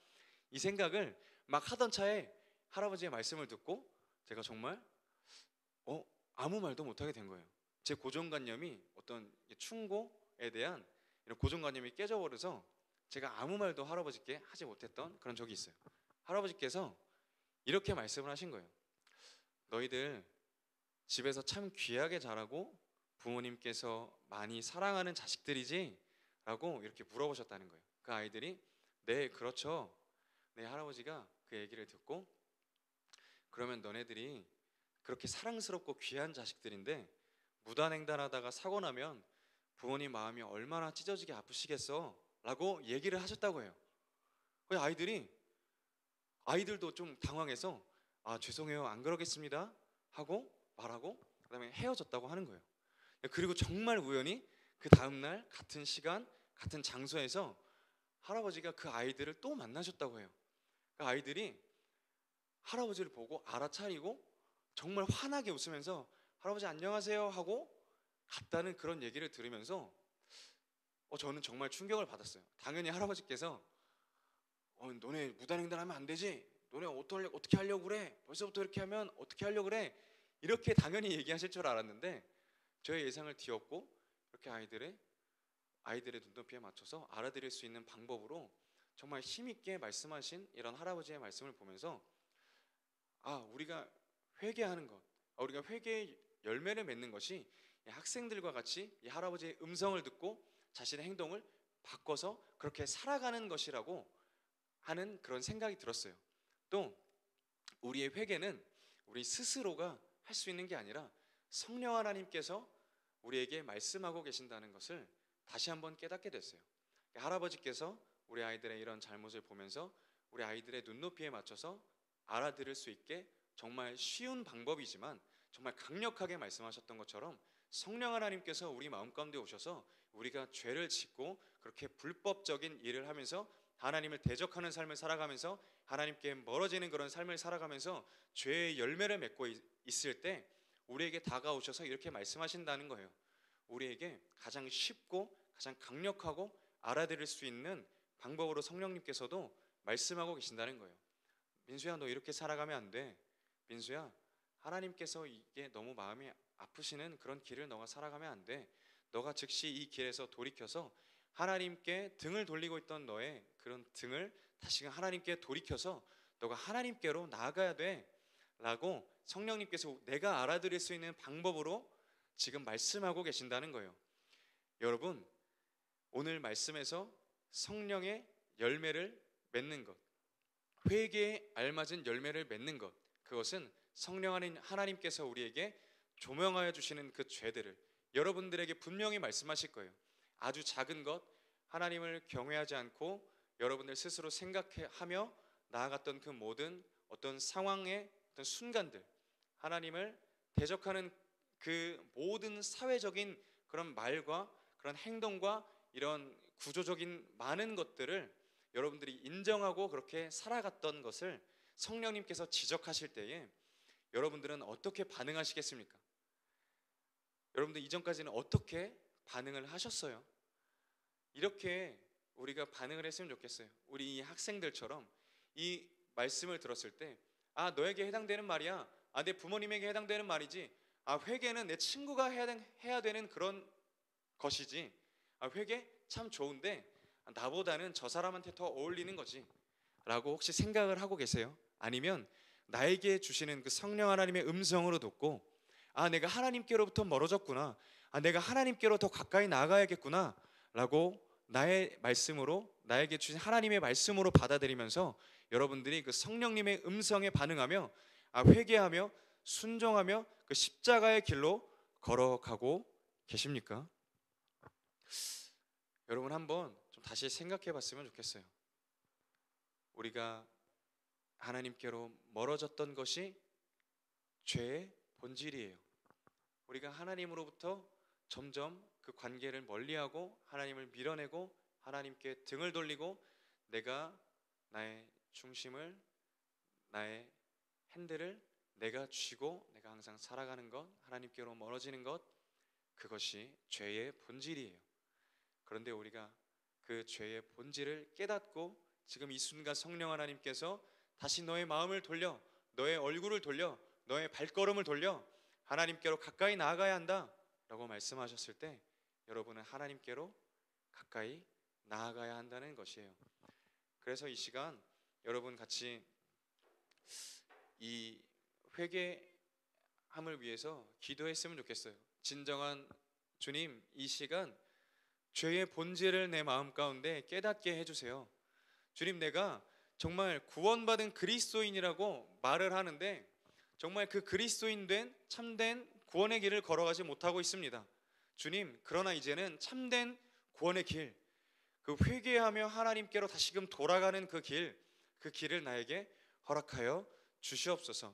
이 생각을 막 하던 차에 할아버지의 말씀을 듣고 제가 정말 아무 말도 못하게 된 거예요. 제 고정관념이, 어떤 충고에 대한 이런 고정관념이 깨져버려서 제가 아무 말도 할아버지께 하지 못했던 그런 적이 있어요. 할아버지께서 이렇게 말씀을 하신 거예요. 너희들 집에서 참 귀하게 자라고 부모님께서 많이 사랑하는 자식들이지? 라고 이렇게 물어보셨다는 거예요. 그 아이들이 네 그렇죠. 네, 할아버지가 그 얘기를 듣고 그러면 너네들이 그렇게 사랑스럽고 귀한 자식들인데 무단횡단하다가 사고 나면 부모님 마음이 얼마나 찢어지게 아프시겠어? 라고 얘기를 하셨다고 해요. 그 아이들도 좀 당황해서 죄송해요, 안 그러겠습니다 하고 말하고 그다음에 헤어졌다고 하는 거예요. 그리고 정말 우연히 그 다음날 같은 시간 같은 장소에서 할아버지가 그 아이들을 또 만나셨다고 해요. 그 아이들이 할아버지를 보고 알아차리고 정말 환하게 웃으면서 할아버지 안녕하세요 하고 갔다는 그런 얘기를 들으면서 저는 정말 충격을 받았어요. 당연히 할아버지께서 너네 무단횡단하면 안 되지, 너네 어떻게 하려고 그래, 벌써부터 이렇게 하면 어떻게 하려고 그래, 이렇게 당연히 얘기하실 줄 알았는데 저의 예상을 뒤엎고 이렇게 아이들의 눈높이에 맞춰서 알아들을 수 있는 방법으로 정말 힘있게 말씀하신 이런 할아버지의 말씀을 보면서 우리가 회개하는 것, 우리가 회개의 열매를 맺는 것이 이 학생들과 같이 이 할아버지의 음성을 듣고 자신의 행동을 바꿔서 그렇게 살아가는 것이라고 하는 그런 생각이 들었어요. 또 우리의 회개는 우리 스스로가 할 수 있는 게 아니라 성령 하나님께서 우리에게 말씀하고 계신다는 것을 다시 한번 깨닫게 됐어요. 할아버지께서 우리 아이들의 이런 잘못을 보면서 우리 아이들의 눈높이에 맞춰서 알아들을 수 있게 정말 쉬운 방법이지만 정말 강력하게 말씀하셨던 것처럼 성령 하나님께서 우리 마음 가운데 오셔서 우리가 죄를 짓고 그렇게 불법적인 일을 하면서 하나님을 대적하는 삶을 살아가면서 하나님께 멀어지는 그런 삶을 살아가면서 죄의 열매를 맺고 있을 때 우리에게 다가오셔서 이렇게 말씀하신다는 거예요. 우리에게 가장 쉽고 가장 강력하고 알아들을 수 있는 방법으로 성령님께서도 말씀하고 계신다는 거예요. 민수야, 너 이렇게 살아가면 안 돼. 민수야, 하나님께서 이게 너무 마음이 아프시는 그런 길을 너가 살아가면 안 돼. 너가 즉시 이 길에서 돌이켜서 하나님께 등을 돌리고 있던 너의 그런 등을 다시금 하나님께 돌이켜서 너가 하나님께로 나아가야 돼 라고 성령님께서 내가 알아들을 수 있는 방법으로 지금 말씀하고 계신다는 거예요. 여러분, 오늘 말씀에서 성령의 열매를 맺는 것, 회개에 알맞은 열매를 맺는 것, 그것은 성령 하나님께서 우리에게 조명하여 주시는 그 죄들을 여러분들에게 분명히 말씀하실 거예요. 아주 작은 것, 하나님을 경외하지 않고 여러분들 스스로 생각하며 나아갔던 그 모든 어떤 상황의 어떤 순간들, 하나님을 대적하는 그 모든 사회적인 그런 말과 그런 행동과 이런 구조적인 많은 것들을 여러분들이 인정하고 그렇게 살아갔던 것을 성령님께서 지적하실 때에 여러분들은 어떻게 반응하시겠습니까? 여러분들 이전까지는 어떻게 반응을 하셨어요? 이렇게 우리가 반응을 했으면 좋겠어요. 우리 이 학생들처럼 이 말씀을 들었을 때 너에게 해당되는 말이야, 내 부모님에게 해당되는 말이지, 회개는 내 친구가 해야 되는 그런 것이지, 회개 참 좋은데 나보다는 저 사람한테 더 어울리는 거지 라고 혹시 생각을 하고 계세요? 아니면 나에게 주시는 그 성령 하나님의 음성으로 듣고 내가 하나님께로부터 멀어졌구나, 내가 하나님께로 더 가까이 나아가야겠구나 라고 나의 말씀으로, 나에게 주신 하나님의 말씀으로 받아들이면서 여러분들이 그 성령님의 음성에 반응하며 회개하며 순종하며 그 십자가의 길로 걸어가고 계십니까? 여러분 한번 좀 다시 생각해 봤으면 좋겠어요. 우리가 하나님께로 멀어졌던 것이 죄의 본질이에요. 우리가 하나님으로부터 점점 그 관계를 멀리하고 하나님을 밀어내고 하나님께 등을 돌리고 내가 나의 중심을, 나의 핸들을 내가 쥐고 내가 항상 살아가는 것, 하나님께로 멀어지는 것, 그것이 죄의 본질이에요. 그런데 우리가 그 죄의 본질을 깨닫고 지금 이 순간 성령 하나님께서 다시 너의 마음을 돌려, 너의 얼굴을 돌려, 너의 발걸음을 돌려 하나님께로 가까이 나아가야 한다 라고 말씀하셨을 때 여러분은 하나님께로 가까이 나아가야 한다는 것이에요. 그래서 이 시간 여러분 같이 이 회개함을 위해서 기도했으면 좋겠어요. 진정한 주님, 이 시간 죄의 본질을 내 마음 가운데 깨닫게 해주세요. 주님, 내가 정말 구원받은 그리스도인이라고 말을 하는데 정말 그 그리스도인 된 참된 구원의 길을 걸어가지 못하고 있습니다. 주님, 그러나 이제는 참된 구원의 길, 그 회개하며 하나님께로 다시금 돌아가는 그 길을 나에게 허락하여 주시옵소서.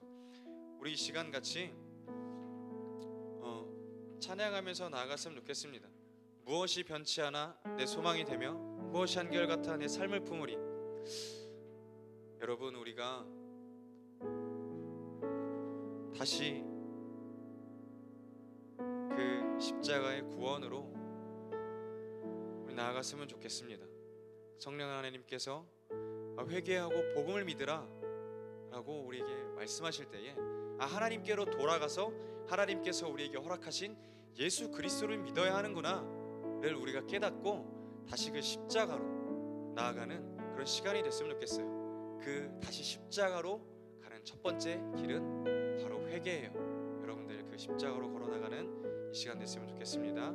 우리 이 시간 같이 찬양하면서 나아갔으면 좋겠습니다. 무엇이 변치 않아 내 소망이 되며 무엇이 한결같아 내 삶을 품으리. 여러분, 우리가 다시 그 십자가의 구원으로 우리 나아갔으면 좋겠습니다. 성령 하나님께서 회개하고 복음을 믿으라 라고 우리에게 말씀하실 때에 하나님께로 돌아가서 하나님께서 우리에게 허락하신 예수 그리스도를 믿어야 하는구나를 우리가 깨닫고 다시 그 십자가로 나아가는 그런 시간이 됐으면 좋겠어요. 그 다시 십자가로 가는 첫 번째 길은 바로 회개예요. 여러분들 그 십자가로 걸어나가는 이 시간 됐으면 좋겠습니다.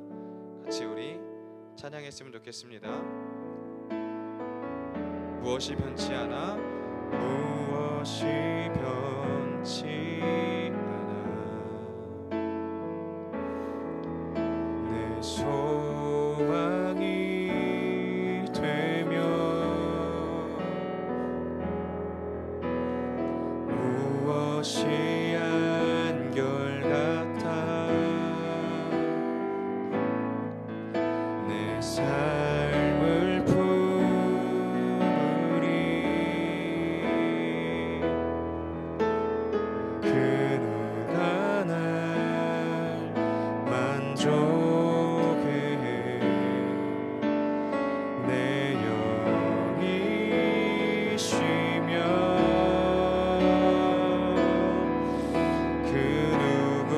같이 우리 찬양했으면 좋겠습니다. 무엇이 변치 않아, 무엇이 변치 않아 내 소망이 되며 무엇이 한결같아 내 삶을 품으리. 그 누가 날 만족해 내 영이 쉬며 그 누굴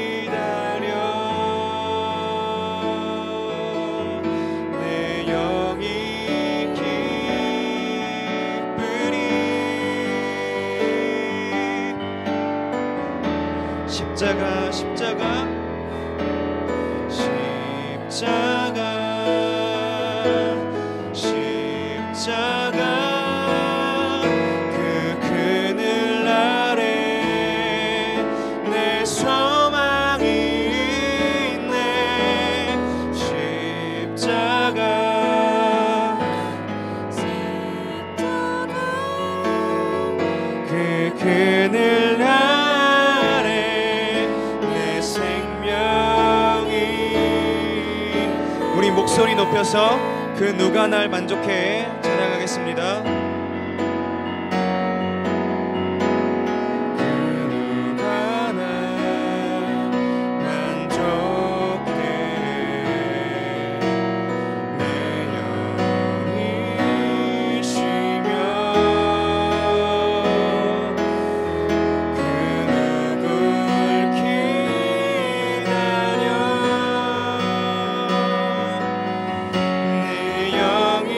기다려 내 영이 기쁘리. 십자가 십자가 십자가 그 그늘 아래 내 소망이 있네. 십자가 그 그늘 아래 내 생명이. 우리 목소리 높여서 그 누가 날 만족해 찬양하겠습니다. 그 누가 날 만족해 내 영이 쉬며 그 누굴 기다려 내 영이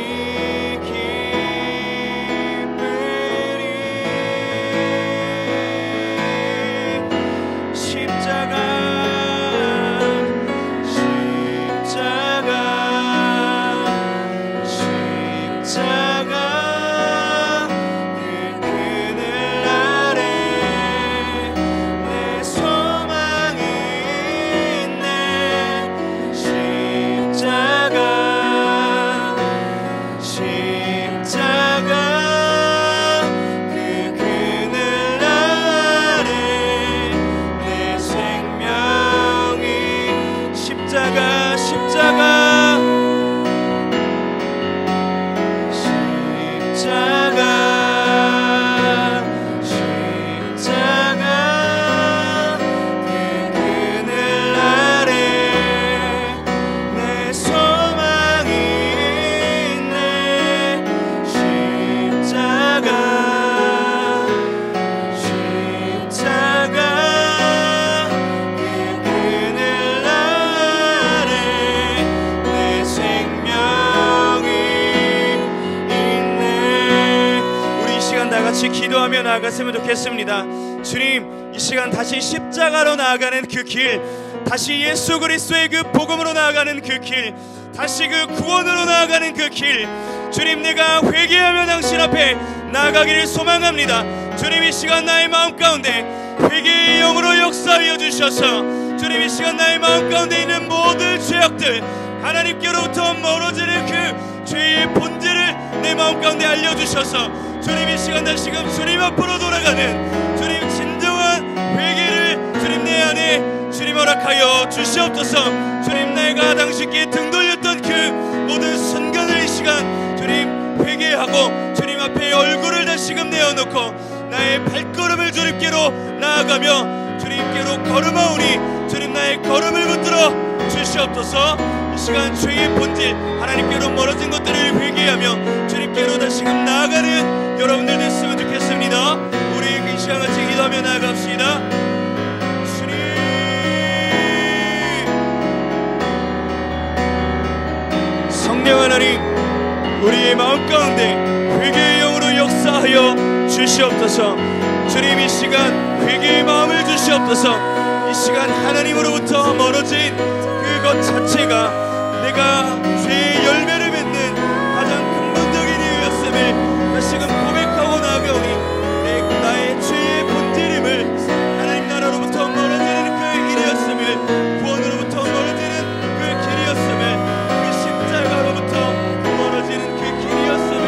같이 기도하며 나아갔으면 좋겠습니다. 주님, 이 시간 다시 십자가로 나아가는 그 길, 다시 예수 그리스도의 그 복음으로 나아가는 그 길, 다시 그 구원으로 나아가는 그 길, 주님, 내가 회개하며 당신 앞에 나아가기를 소망합니다. 주님, 이 시간 나의 마음 가운데 회개의 영으로 역사하여 주셔서 주님, 이 시간 나의 마음 가운데 있는 모든 죄악들, 하나님께로부터 멀어지는 그 죄의 본질을 내 마음 가운데 알려주셔서 주님, 이 시간 다시금 주님 앞으로 돌아가는 주님 진정한 회개를 주님 내 안에 주님 허락하여 주시옵소서. 주님, 내가 당신께 등 돌렸던 그 모든 순간을 이 시간 주님 회개하고 주님 앞에 얼굴을 다시금 내어놓고 나의 발걸음을 주님께로 나아가며 주님께로 걸음하오니 주님, 나의 걸음을 붙들어 주시옵소서. 이 시간 죄의 본질, 하나님께로 멀어진 것들을 회개하며 주님께로 다시금 나아가는 여러분들 됐으면 좋겠습니다. 우리 이 시간 같이 기도하며 나아갑시다. 주님, 성령 하나님, 우리의 마음 가운데 회개의 영으로 역사하여 주시옵소서. 주님, 이 시간 회개의 마음을 주시옵소서. 이 시간 하나님으로부터 멀어진 그것 자체가 내가 죄의 열매를 맺는 가장 근본적인 이유였음을 다시금 고백하고 나아가오니 나의 죄의 본질임을, 하나님 나라로부터 멀어지는 그 길이었음을, 구원으로부터 멀어지는 그 길이었음을, 그 십자가로부터 멀어지는 그 길이었음을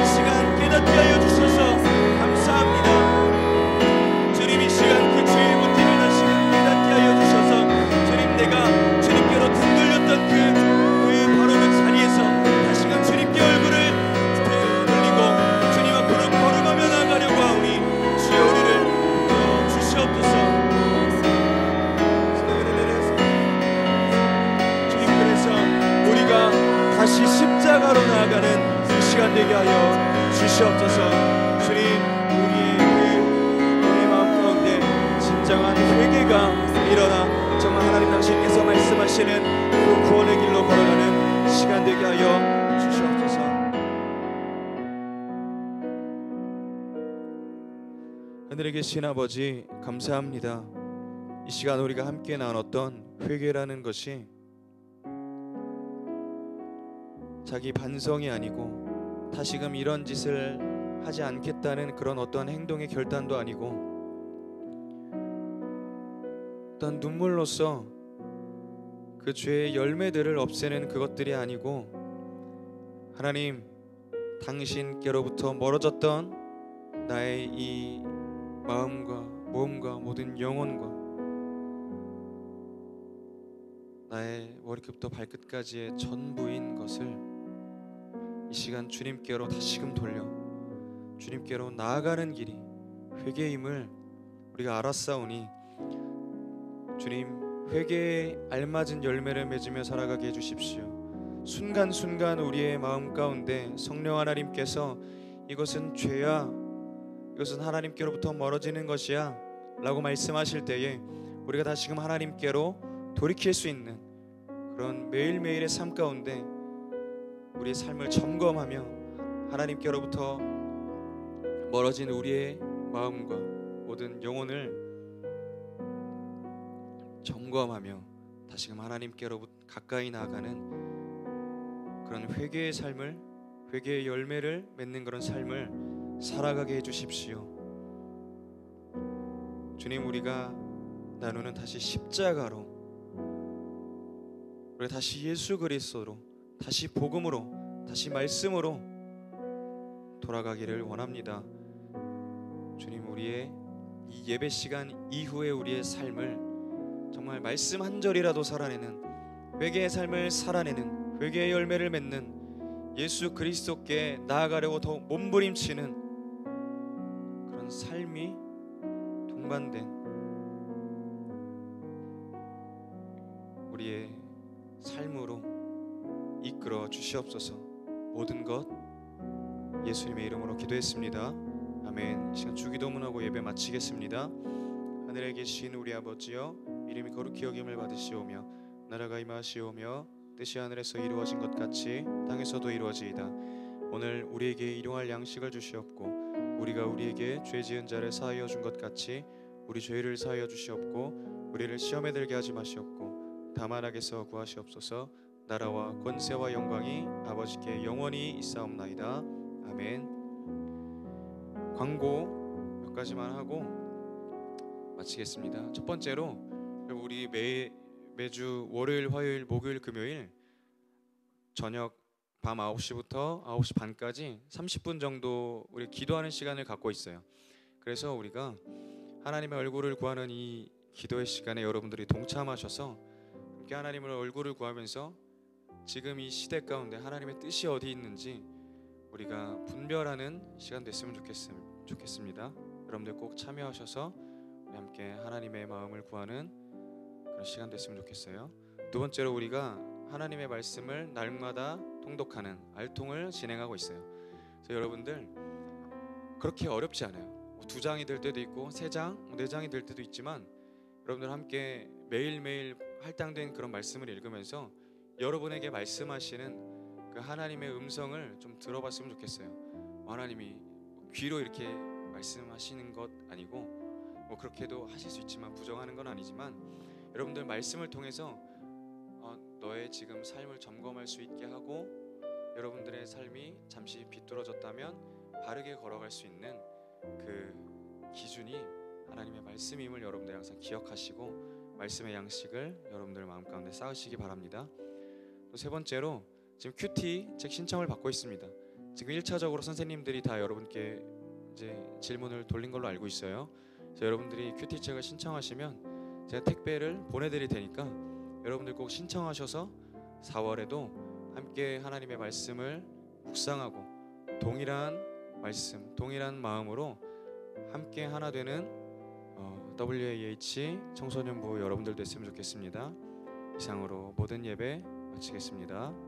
이 시간 깨닫게 하여 주셔서 감사합니다. 주님, 이 시간 그 죄의 본질을 다시금 깨닫게 하여 주셔서 주님, 내가 주님께로 등 돌렸던 그 바로 그 자리에서 다시금 주님께 얼굴을 돌리고 주님 앞으로 걸음하며 나가려고 하오니 주여, 우리를 주시옵소서. 주님, 그래서 우리가 다시 십자가로 나아가는 그 시간 되게 하여 주시옵소서. 주님, 우리의 마음 가운데 진정한 회개가 일어나 정말 하나님 당신께서 말씀하시는 그 구원의 길로 걸어가는 시간 되게 하여 주시옵소서. 하늘에 계신 아버지, 감사합니다. 이 시간 우리가 함께 나눴던 회개라는 것이 자기 반성이 아니고 다시금 이런 짓을 하지 않겠다는 그런 어떤 행동의 결단도 아니고 어떤 눈물로써 그 죄의 열매들을 없애는 그것들이 아니고 하나님, 당신께로부터 멀어졌던 나의 이 마음과 몸과 모든 영혼과 나의 머리끝부터 발끝까지의 전부인 것을 이 시간 주님께로 다시금 돌려 주님께로 나아가는 길이 회개임을 우리가 알았사오니 주님, 회개에 알맞은 열매를 맺으며 살아가게 해주십시오. 순간순간 우리의 마음 가운데 성령 하나님께서 이것은 죄야, 이것은 하나님께로부터 멀어지는 것이야 라고 말씀하실 때에 우리가 다시금 하나님께로 돌이킬 수 있는 그런 매일매일의 삶 가운데 우리의 삶을 점검하며 하나님께로부터 멀어진 우리의 마음과 모든 영혼을 점검하며 다시금 하나님께로부터 가까이 나아가는 그런 회개의 삶을, 회개의 열매를 맺는 그런 삶을 살아가게 해주십시오. 주님, 우리가 나누는 다시 십자가로, 우리가 다시 예수 그리스도로, 다시 복음으로, 다시 말씀으로 돌아가기를 원합니다. 주님, 우리의 이 예배 시간 이후에 우리의 삶을 정말 말씀 한 절이라도 살아내는, 회개의 삶을 살아내는, 회개의 열매를 맺는, 예수 그리스도께 나아가려고 더 몸부림치는 그런 삶이 동반된 우리의 삶으로 이끌어 주시옵소서. 모든 것 예수님의 이름으로 기도했습니다. 아멘. 이 시간 주기도문하고 예배 마치겠습니다. 하늘에 계신 우리 아버지여, 이름이 거룩히 여김을 받으시오며 나라가 임하시오며 뜻이 하늘에서 이루어진 것 같이 땅에서도 이루어지이다. 오늘 우리에게 일용할 양식을 주시옵고 우리가 우리에게 죄 지은 자를 사하여 준 것 같이 우리 죄를 사하여 주시옵고 우리를 시험에 들게 하지 마시옵고 다만 악에서 구하시옵소서. 나라와 권세와 영광이 아버지께 영원히 있사옵나이다. 아멘. 광고 몇 가지만 하고 마치겠습니다. 첫 번째로 우리 매주 월요일, 화요일, 목요일, 금요일 저녁 밤 9시부터 9시 반까지 30분 정도 우리 기도하는 시간을 갖고 있어요. 그래서 우리가 하나님의 얼굴을 구하는 이 기도의 시간에 여러분들이 동참하셔서 함께 하나님의 얼굴을 구하면서 지금 이 시대 가운데 하나님의 뜻이 어디 있는지 우리가 분별하는 시간 됐으면 좋겠습니다. 여러분들 꼭 참여하셔서 우리 함께 하나님의 마음을 구하는 그런 시간 됐으면 좋겠어요. 두 번째로 우리가 하나님의 말씀을 날마다 통독하는 알통을 진행하고 있어요. 그래서 여러분들 그렇게 어렵지 않아요. 2장이 될 때도 있고 3장, 4장이 될 때도 있지만 여러분들 함께 매일매일 할당된 그런 말씀을 읽으면서 여러분에게 말씀하시는 그 하나님의 음성을 좀 들어봤으면 좋겠어요. 하나님이 귀로 이렇게 말씀하시는 것 아니고 뭐 그렇게도 하실 수 있지만 부정하는 건 아니지만 여러분들 말씀을 통해서 너의 지금 삶을 점검할 수 있게 하고 여러분들의 삶이 잠시 비뚤어졌다면 바르게 걸어갈 수 있는 그 기준이 하나님의 말씀임을 여러분들이 항상 기억하시고 말씀의 양식을 여러분들 마음 가운데 쌓으시기 바랍니다. 또 세 번째로 지금 큐티 책 신청을 받고 있습니다. 지금 1차적으로 선생님들이 다 여러분께 이제 질문을 돌린 걸로 알고 있어요. 그래서 여러분들이 큐티 책을 신청하시면 제가 택배를 보내드릴 테니까 여러분들 꼭 신청하셔서 4월에도 함께 하나님의 말씀을 묵상하고 동일한 말씀, 동일한 마음으로 함께 하나 되는 WAH 청소년부 여러분들 됐으면 좋겠습니다. 이상으로 모든 예배 마치겠습니다.